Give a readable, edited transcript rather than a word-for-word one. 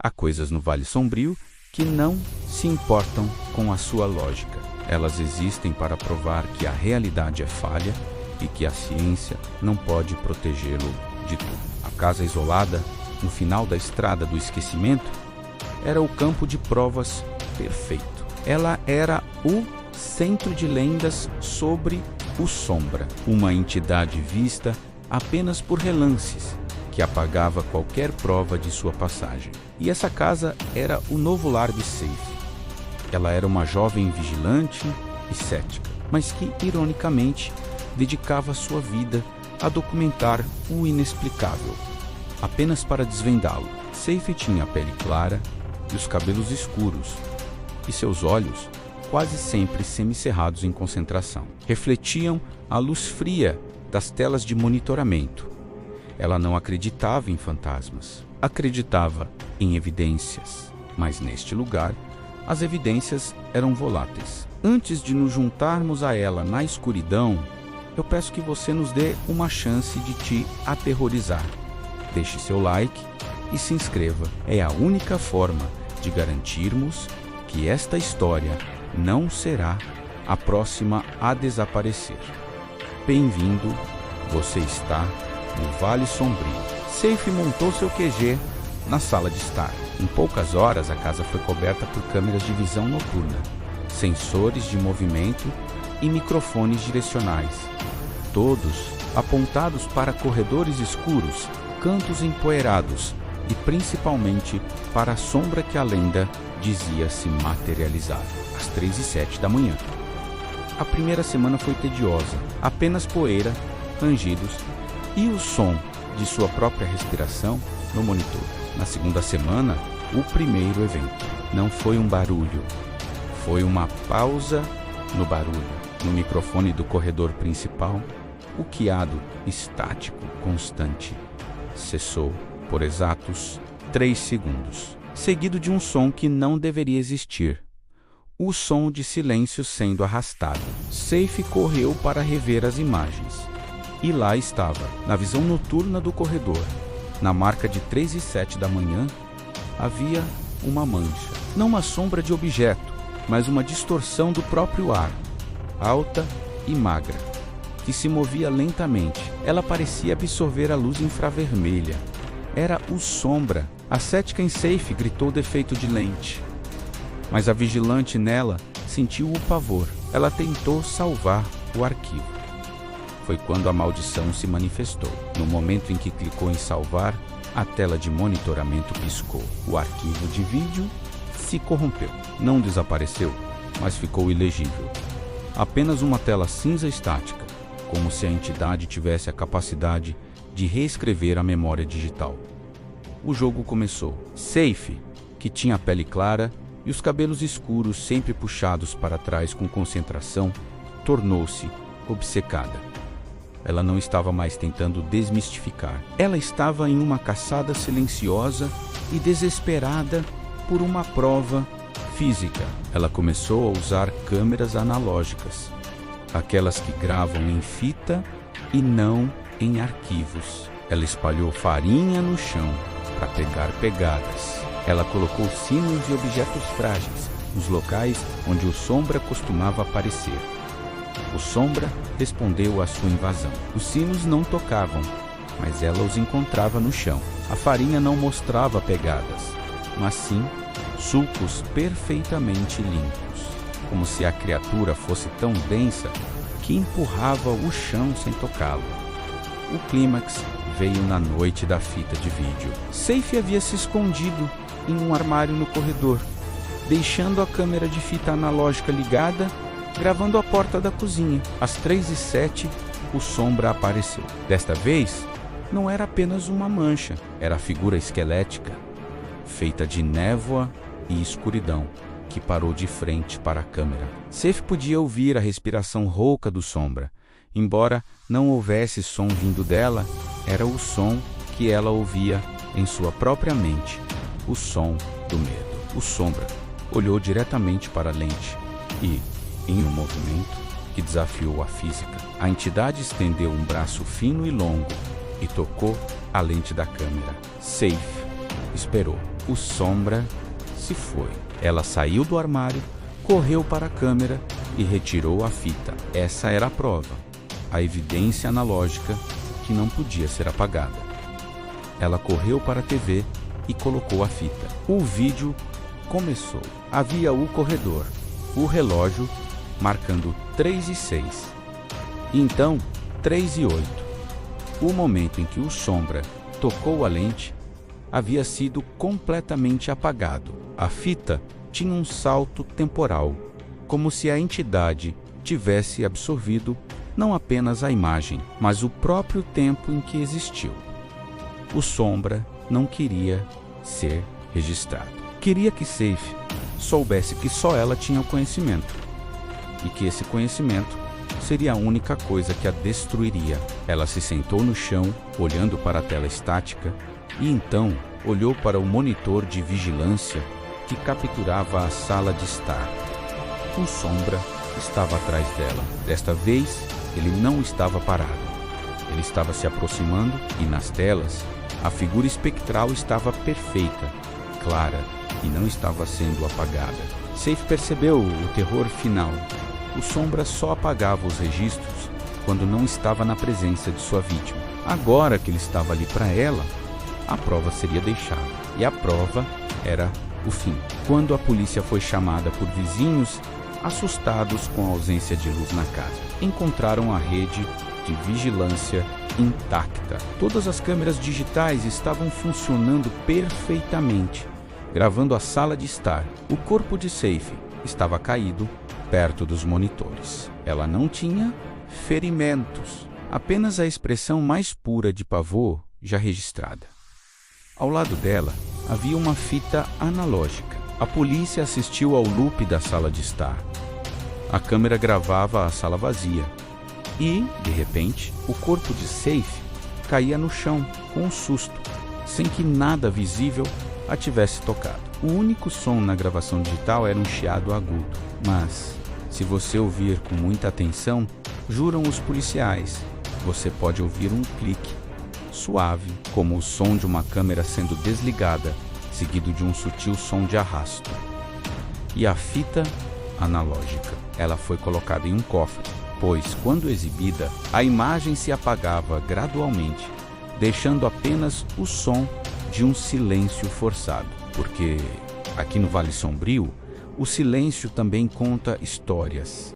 Há coisas no Vale Sombrio que não se importam com a sua lógica. Elas existem para provar que a realidade é falha e que a ciência não pode protegê-lo de tudo. A casa isolada, no final da estrada do esquecimento, era o campo de provas perfeito. Ela era o centro de lendas sobre o Sombra, uma entidade vista apenas por relances, que apagava qualquer prova de sua passagem. E essa casa era o novo lar de Safe. Ela era uma jovem vigilante e cética, mas que, ironicamente, dedicava sua vida a documentar o inexplicável, apenas para desvendá-lo. Safe tinha a pele clara e os cabelos escuros, e seus olhos, quase sempre semicerrados em concentração, refletiam a luz fria das telas de monitoramento. Ela não acreditava em fantasmas, acreditava em evidências, mas neste lugar, as evidências eram voláteis. Antes de nos juntarmos a ela na escuridão, eu peço que você nos dê uma chance de te aterrorizar. Deixe seu like e se inscreva. É a única forma de garantirmos que esta história não será a próxima a desaparecer. Bem-vindo, você está no Vale Sombrio. Safe montou seu QG na sala de estar. Em poucas horas, a casa foi coberta por câmeras de visão noturna, sensores de movimento e microfones direcionais, todos apontados para corredores escuros, cantos empoeirados e principalmente para a sombra que a lenda dizia se materializar, às 3h07 da manhã. A primeira semana foi tediosa, apenas poeira, rangidos e o som de sua própria respiração no monitor. Na segunda semana, o primeiro evento. Não foi um barulho, foi uma pausa no barulho. No microfone do corredor principal, o chiado estático constante cessou por exatos 3 segundos, seguido de um som que não deveria existir. O som de silêncio sendo arrastado. Safe correu para rever as imagens. E lá estava, na visão noturna do corredor, na marca de 3h07 da manhã, havia uma mancha. Não uma sombra de objeto, mas uma distorção do próprio ar, alta e magra, que se movia lentamente. Ela parecia absorver a luz infravermelha. Era o Sombra. A cética em Safe gritou defeito de lente. Mas a vigilante nela sentiu o pavor. Ela tentou salvar o arquivo. Foi quando a maldição se manifestou. No momento em que clicou em salvar, a tela de monitoramento piscou. O arquivo de vídeo se corrompeu. Não desapareceu, mas ficou ilegível. Apenas uma tela cinza estática, como se a entidade tivesse a capacidade de reescrever a memória digital. O jogo começou. Safe, que tinha a pele clara e os cabelos escuros sempre puxados para trás com concentração, tornou-se obcecada. Ela não estava mais tentando desmistificar. Ela estava em uma caçada silenciosa e desesperada por uma prova física. Ela começou a usar câmeras analógicas, aquelas que gravam em fita e não em arquivos. Ela espalhou farinha no chão para pegar pegadas. Ela colocou sinos e objetos frágeis nos locais onde o Sombra costumava aparecer. O Sombra respondeu à sua invasão. Os sinos não tocavam, mas ela os encontrava no chão. A farinha não mostrava pegadas, mas sim sulcos perfeitamente limpos, como se a criatura fosse tão densa que empurrava o chão sem tocá-lo. O clímax veio na noite da fita de vídeo. Safe havia se escondido em um armário no corredor, deixando a câmera de fita analógica ligada, gravando a porta da cozinha. Às 3h07, o Sombra apareceu. Desta vez, não era apenas uma mancha, era a figura esquelética, feita de névoa e escuridão, que parou de frente para a câmera. Safe podia ouvir a respiração rouca do Sombra. Embora não houvesse som vindo dela, era o som que ela ouvia em sua própria mente, o som do medo. O Sombra olhou diretamente para a lente e, em um movimento que desafiou a física, a entidade estendeu um braço fino e longo e tocou a lente da câmera. Safe esperou. o Sombra se foi. Ela saiu do armário, correu para a câmera e retirou a fita. Essa era a prova, a evidência analógica que não podia ser apagada. Ela correu para a TV e colocou a fita. O vídeo começou. Havia o corredor, o relógio marcando 3:06. Então, 3:08. O momento em que o Sombra tocou a lente havia sido completamente apagado. A fita tinha um salto temporal, como se a entidade tivesse absorvido não apenas a imagem, mas o próprio tempo em que existiu. O Sombra não queria ser registrado. Queria que Safe soubesse que só ela tinha o conhecimento e que esse conhecimento seria a única coisa que a destruiria. Ela se sentou no chão, olhando para a tela estática, e então olhou para o monitor de vigilância que capturava a sala de estar. O Sombra estava atrás dela. Desta vez, ele não estava parado. Ele estava se aproximando e nas telas, a figura espectral estava perfeita, clara e não estava sendo apagada. Safe percebeu o terror final. O Sombra só apagava os registros quando não estava na presença de sua vítima. Agora que ele estava ali para ela, a prova seria deixada. E a prova era o fim. Quando a polícia foi chamada por vizinhos, assustados com a ausência de luz na casa, encontraram a rede de vigilância intacta. Todas as câmeras digitais estavam funcionando perfeitamente, gravando a sala de estar. O corpo de Safe estava caído perto dos monitores. Ela não tinha ferimentos, apenas a expressão mais pura de pavor já registrada. Ao lado dela, havia uma fita analógica. A polícia assistiu ao loop da sala de estar. A câmera gravava a sala vazia. E, de repente, o corpo de Safe caía no chão com um susto, sem que nada visível a tivesse tocado. O único som na gravação digital era um chiado agudo, mas, se você ouvir com muita atenção, juram os policiais, você pode ouvir um clique suave, como o som de uma câmera sendo desligada, seguido de um sutil som de arrasto. E a fita analógica, ela foi colocada em um cofre, pois, quando exibida, a imagem se apagava gradualmente, deixando apenas o som de um silêncio forçado. Porque, aqui no Vale Sombrio, o silêncio também conta histórias.